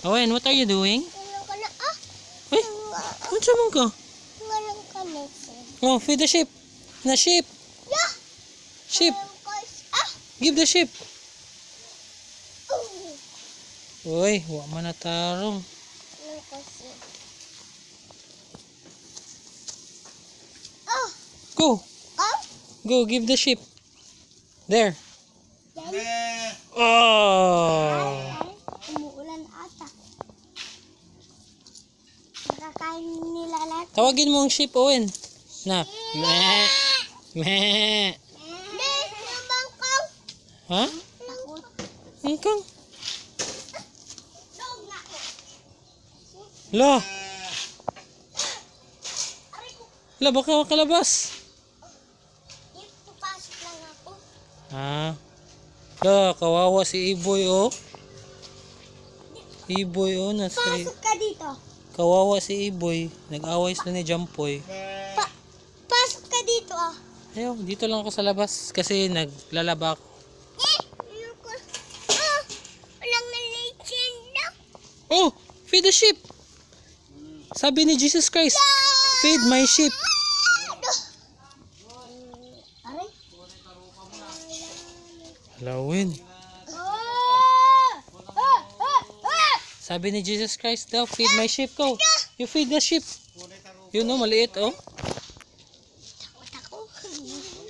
Owen, what are you doing? Ano ka na? Ah! Uy, ano man ka? Ngayon ka na, sir. Oh, feed the sheep. Na sheep. Yeah! Sheep. Ah! Give the sheep. Uy, wa man na tarong. Ano kasi? Oh! Go. Oh! Go, give the sheep. There. Yan. Oh. Ay, umuulan ata. Nakakain nila lahat. Tawagin mo ang sheep, Owen. Na. Meh. Meh. Hindi, yung bangkong. Ha? Takot. Angkang. Dog na ako. La. Aray ko. La, baka makalabas. Ipapasok lang ako. Ah. La, kawawa si Iboy, oh. Iboy, oh. Pasok ka dito. Kawawa si Iboy. Nag-away sila ni Jampoy. Pasok ka dito, ah. Ayaw, dito lang ako sa labas. Kasi naglalaba ako. Ayoko. Ah! Walang nalagyan lang. Oh, feed the sheep. Sabi ni Jesus Christ, feed my sheep. Aray. Lawin. Sabi ni Jesus Christ daw, feed my sheep ko. You feed the sheep. Yun oh, maliit oh. Takot ako.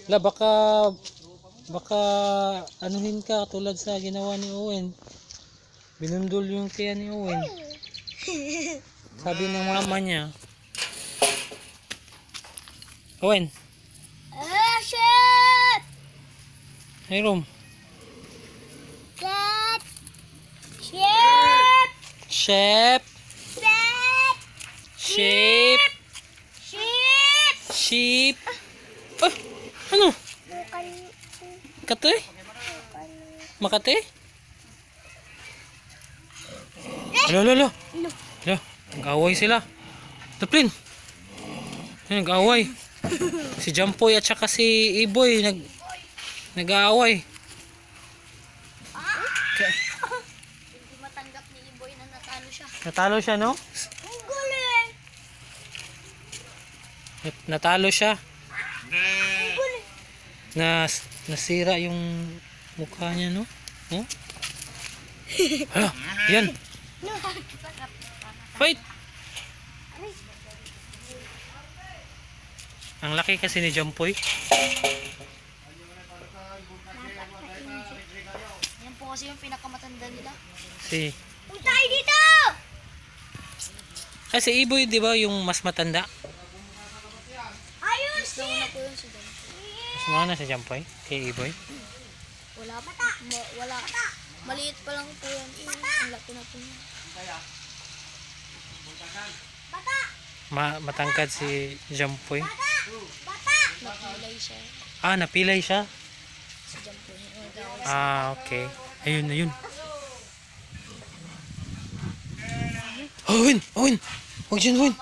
La, baka anuhin ka tulad sa ginawa ni Owen. Binundol yung tiyan ni Owen. Sabi ng mama niya. Owen, Ah, shit! hey Rom. Shit! Shit! Sheep. Shit! Sheep. Shit! Sheep. Oh, ano? Bukan. Kate? Makate? Lolo. Lolo, nag-away sila. Taplin. Nag-away. Si Jampoy at saka si Iboy nag-aaway. Hindi matanggap ni Iboy na natalo siya. Natalo siya, no? Ang guling! Natalo siya. Ang guling! Nasira yung mukha niya, no? Oh? Hala, yan. Fight! Ang laki kasi ni Jampoy. Yan po kasi yung pinakamatanda nila. Punta kayo dito! Kasi Iboy, di ba, yung mas matanda? Ayos! Nauna po yun si John. Mas mahal na si Jampoy kay Iboy. Wala pa. Wala. Maliit pa lang po yan. Ang laki na po yan. Bata! Matangkad si Jampoy. Bata! Napilay siya. Ah, napilay siya? Si John po. Ah, okay. Ayun. Owen! Huwag dyan, Owen!